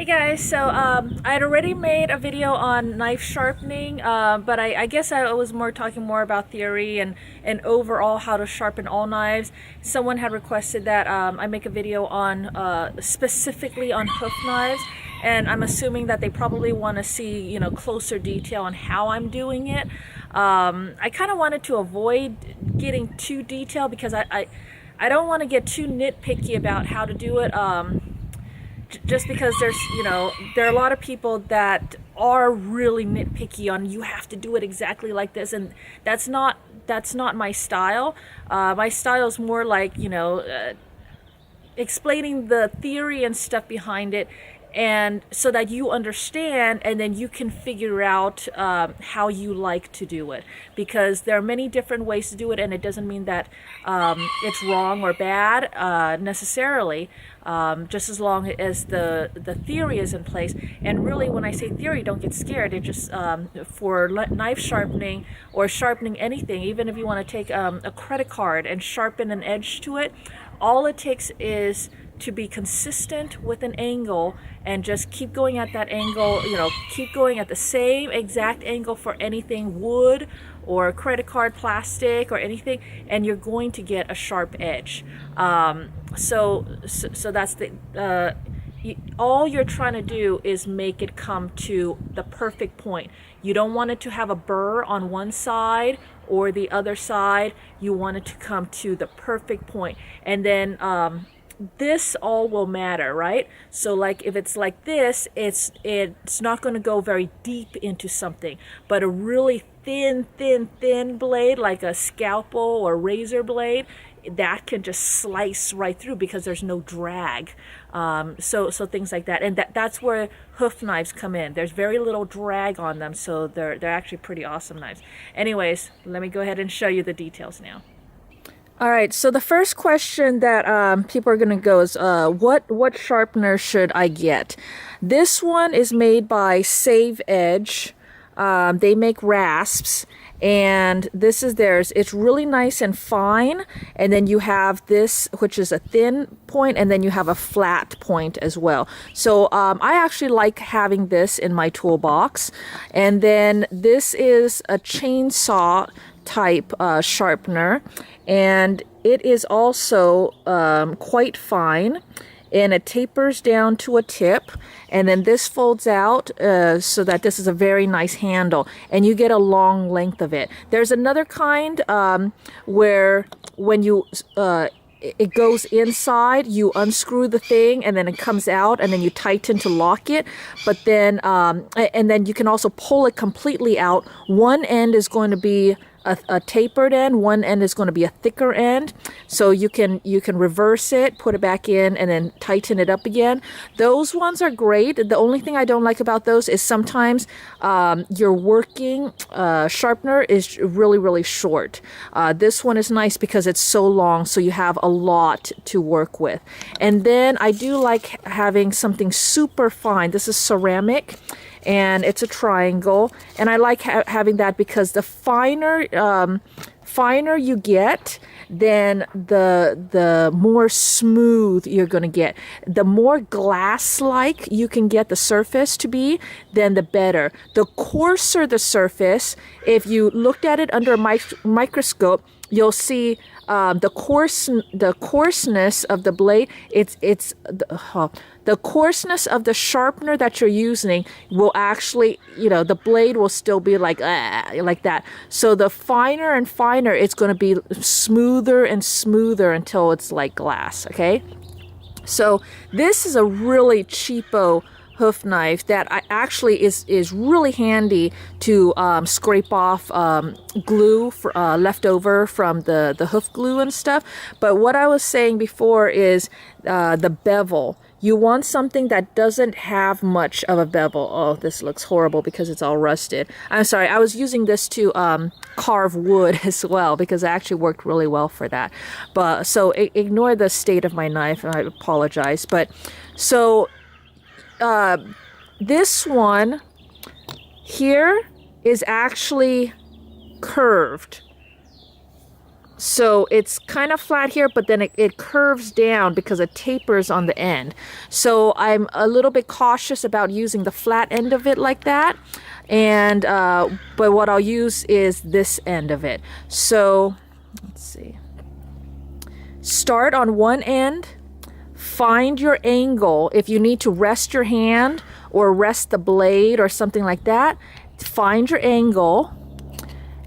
Hey guys, so I had already made a video on knife sharpening, but I guess I was talking more about theory and overall how to sharpen all knives. Someone had requested that I make a video on specifically on hoof knives, and I'm assuming that they probably want to see, closer detail on how I'm doing it. I kind of wanted to avoid getting too detailed because I don't want to get too nitpicky about how to do it. Just because there are a lot of people that are really nitpicky on you have to do it exactly like this, and that's not my style. My style is more like explaining the theory and stuff behind it, and so that you understand and then you can figure out how you like to do it, because there are many different ways to do it, and it doesn't mean that it's wrong or bad necessarily, just as long as the theory is in place. And really, when I say theory, don't get scared. It just for knife sharpening or sharpening anything, even if you want to take a credit card and sharpen an edge to it, all it takes is to be consistent with an angle and just keep going at that angle, keep going at the same exact angle for anything wood or credit card plastic or anything, and you're going to get a sharp edge. So that's all you're trying to do is make it come to the perfect point. You don't want it to have a burr on one side or the other side. You want it to come to the perfect point, and then this all will matter, right? So like if it's like this, it's not going to go very deep into something, but a really thin blade like a scalpel or razor blade, that can just slice right through because there's no drag. So things like that, and that's where hoof knives come in. There's very little drag on them, so they're actually pretty awesome knives. Anyways, let me go ahead and show you the details now. All right, so the first question that people are going to go is, what sharpener should I get? This one is made by Save Edge. They make rasps, and this is theirs. It's really nice and fine, and then you have this, which is a thin point, and then you have a flat point as well. So I actually like having this in my toolbox. And then this is a chainsaw type sharpener, and it is also quite fine, and it tapers down to a tip, and then this folds out so that this is a very nice handle, and you get a long length of it. There's another kind where when you it goes inside, you unscrew the thing and then it comes out, and then you tighten to lock it. But then and then you can also pull it completely out. One end is going to be a tapered end, one end is going to be a thicker end, so you can reverse it, put it back in, and then tighten it up again. Those ones are great. The only thing I don't like about those is sometimes your working sharpener is really short. This one is nice because it's so long, so you have a lot to work with. And then I do like having something super fine. This is ceramic, and it's a triangle, and I like having that because the finer you get, then the more smooth you're going to get. The more glass-like you can get the surface to be, then the better. The coarser the surface, if you looked at it under a microscope, you'll see the coarseness of the blade. The coarseness of the sharpener that you're using will actually, the blade will still be like that. So the finer and finer, it's going to be smoother and smoother until it's like glass. Okay, so this is a really cheapo hoof knife that actually is really handy to scrape off glue left over from the hoof glue and stuff. But what I was saying before is the bevel. You want something that doesn't have much of a bevel. Oh, this looks horrible because it's all rusted. I'm sorry, I was using this to carve wood as well, because it actually worked really well for that. But so ignore the state of my knife, and I apologize. But so this one here is actually curved. So it's kind of flat here, but then it curves down because it tapers on the end. So I'm a little bit cautious about using the flat end of it like that. And but what I'll use is this end of it. So let's see. Start on one end, find your angle. If you need to rest your hand or rest the blade or something like that, find your angle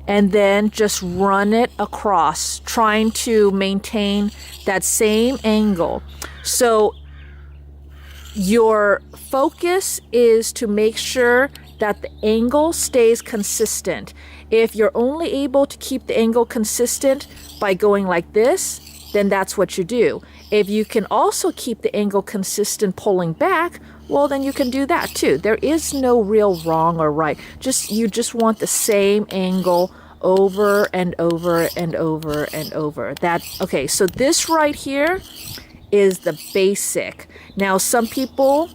and then just run it across, trying to maintain that same angle. So your focus is to make sure that the angle stays consistent. If you're only able to keep the angle consistent by going like this, then that's what you do. If you can also keep the angle consistent pulling back, well, then you can do that too. There is no real wrong or right. You just want the same angle over and over and over and over. Okay, so this right here is the basic. Now, some people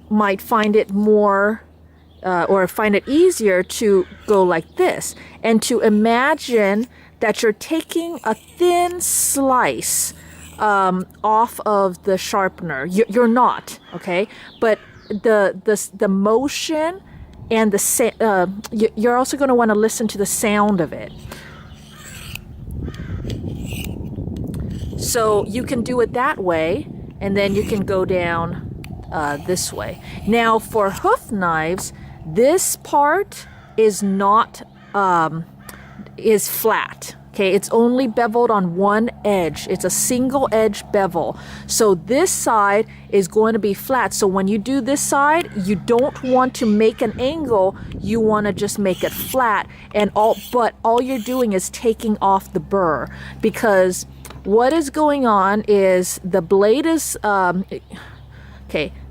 might find it more or find it easier to go like this and to imagine that you're taking a thin slice off of the sharpener. You're not, okay? But the motion and you're also going to want to listen to the sound of it. So you can do it that way, and then you can go down this way. Now for hoof knives, this part is not is flat. Okay, it's only beveled on one edge. It's a single edge bevel. So this side is going to be flat. So when you do this side, you don't want to make an angle. You want to just make it flat. But all you're doing is taking off the burr, because what is going on is the blade is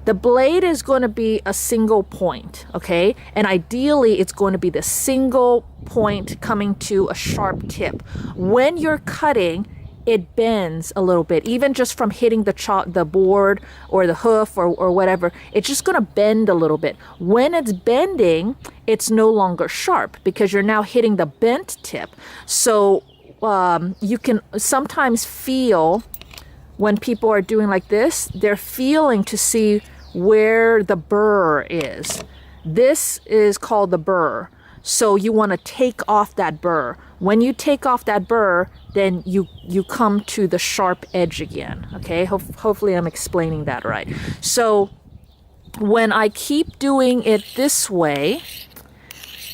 the blade is going to be a single point, okay? And ideally, it's going to be the single point coming to a sharp tip. When you're cutting, it bends a little bit, even just from hitting the board or the hoof or whatever. It's just going to bend a little bit. When it's bending, it's no longer sharp because you're now hitting the bent tip. So you can sometimes feel when people are doing like this, they're feeling to see where the burr is. This is called the burr. So you want to take off that burr. When you take off that burr, then you come to the sharp edge again. Okay, hopefully I'm explaining that right. So when I keep doing it this way,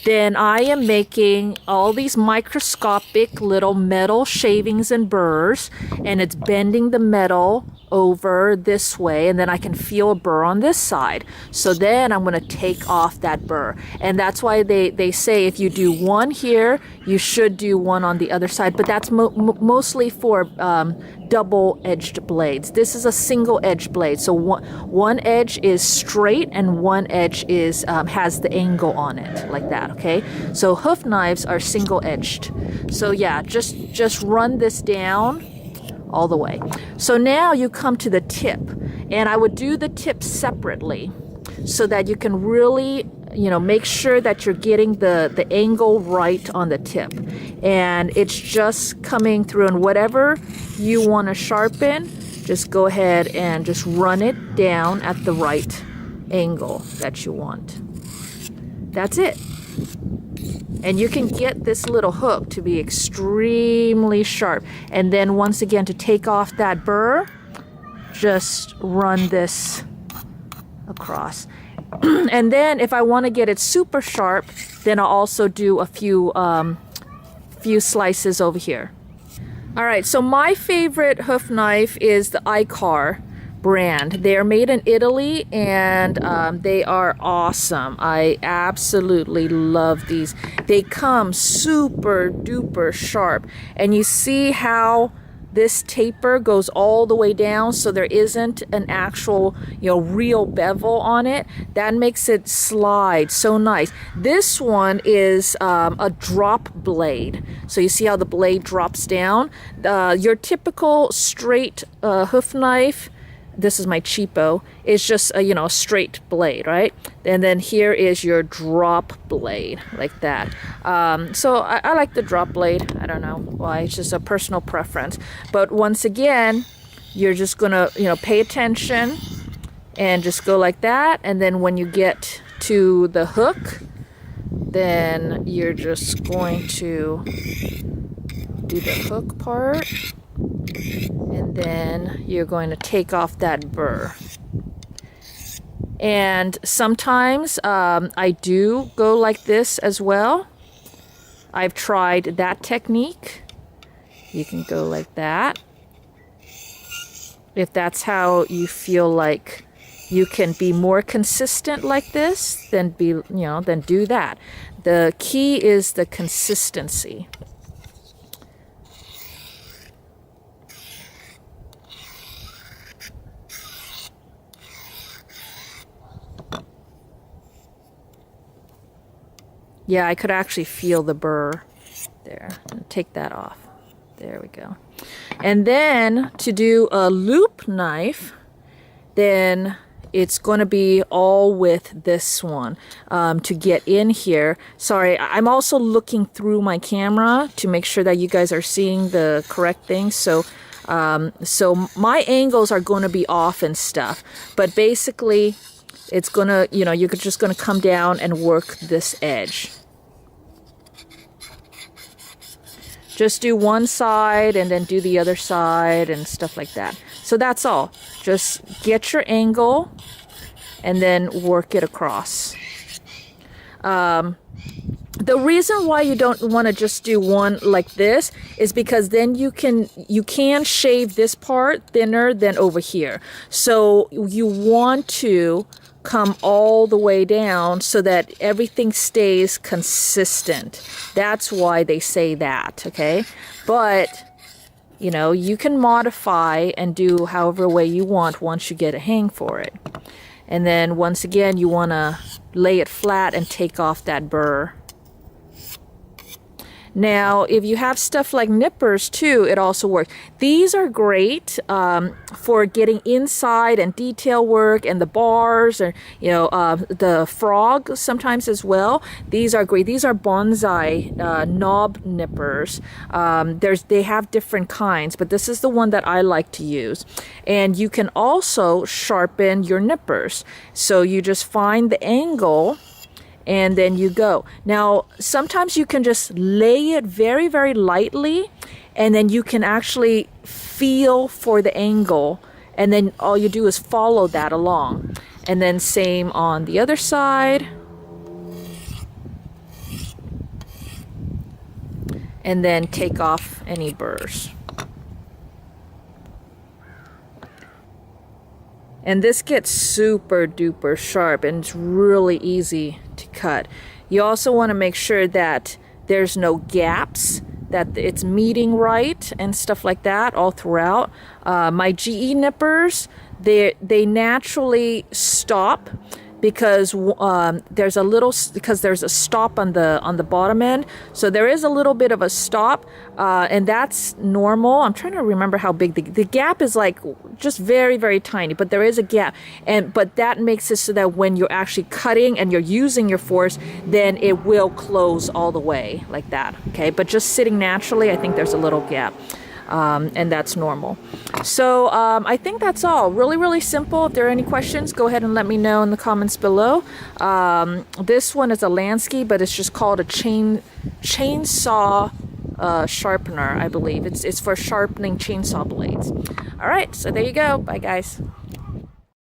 then I am making all these microscopic little metal shavings and burrs, and it's bending the metal over this way, and then I can feel a burr on this side. So then I'm going to take off that burr. And that's why they say if you do one here, you should do one on the other side. But that's mostly for double-edged blades. This is a single-edged blade. So one edge is straight and one edge is has the angle on it, like that, okay? So hoof knives are single-edged. So yeah, just run this down all the way. So now you come to the tip, and I would do the tip separately so that you can really, make sure that you're getting the angle right on the tip. And it's just coming through, and whatever you want to sharpen, just go ahead and just run it down at the right angle that you want. That's it. And you can get this little hook to be extremely sharp. And then once again, to take off that burr, just run this across. And then if I want to get it super sharp, then I'll also do a few slices over here. All right, so my favorite hoof knife is the Icar brand. They are made in Italy, and they are awesome. I absolutely love these. They come super duper sharp, and you see how this taper goes all the way down, so there isn't an actual real bevel on it. That makes it slide so nice. This one is a drop blade, so you see how the blade drops down. Your typical straight hoof knife, this is my cheapo, it's just a, you know, straight blade, right? And then here is your drop blade, like that. So I like the drop blade. I don't know why, it's just a personal preference. But once again, you're just gonna, you know, pay attention and just go like that. And then when you get to the hook, then you're just going to do the hook part, and then you're going to take off that burr. And sometimes I do go like this as well. I've tried that technique. You can go like that. If that's how you feel like you can be more consistent like this, then then do that. The key is the consistency. Yeah, I could actually feel the burr there. Take that off. There we go. And then to do a loop knife, then it's going to be all with this one to get in here. Sorry, I'm also looking through my camera to make sure that you guys are seeing the correct thing. So my angles are going to be off and stuff, but basically it's going to, you know, you're just going to come down and work this edge. Just do one side and then do the other side and stuff like that. So that's all. Just get your angle and then work it across. The reason why you don't want to just do one like this is because then you can shave this part thinner than over here. So you want to come all the way down so that everything stays consistent. That's why they say that, okay? But, you know, you can modify and do however way you want once you get a hang for it. And then once again, you want to lay it flat and take off that burr. Now, if you have stuff like nippers too, it also works. These are great for getting inside and detail work and the bars, or you know, the frog sometimes as well. These are great. These are Bonsai knob nippers. They have different kinds, but this is the one that I like to use. And you can also sharpen your nippers. So you just find the angle, and then you go. Now, sometimes you can just lay it very, very lightly, and then you can actually feel for the angle, and then all you do is follow that along. And then same on the other side. And then take off any burrs. And this gets super duper sharp, and it's really easy to cut. You also want to make sure that there's no gaps, that it's meeting right and stuff like that all throughout. My GE nippers, they naturally stop because there's a stop on the bottom end, so there is a little bit of a stop, and that's normal. I'm trying to remember how big the gap is, like just very, very tiny, but there is a gap, but that makes it so that when you're actually cutting and you're using your force, then it will close all the way like that. Okay, but just sitting naturally, I think there's a little gap. And that's normal. So I think that's all. Really, really simple. If there are any questions, go ahead and let me know in the comments below. This one is a Lansky, but it's just called a chainsaw sharpener, I believe. It's for sharpening chainsaw blades. All right, so there you go. Bye, guys.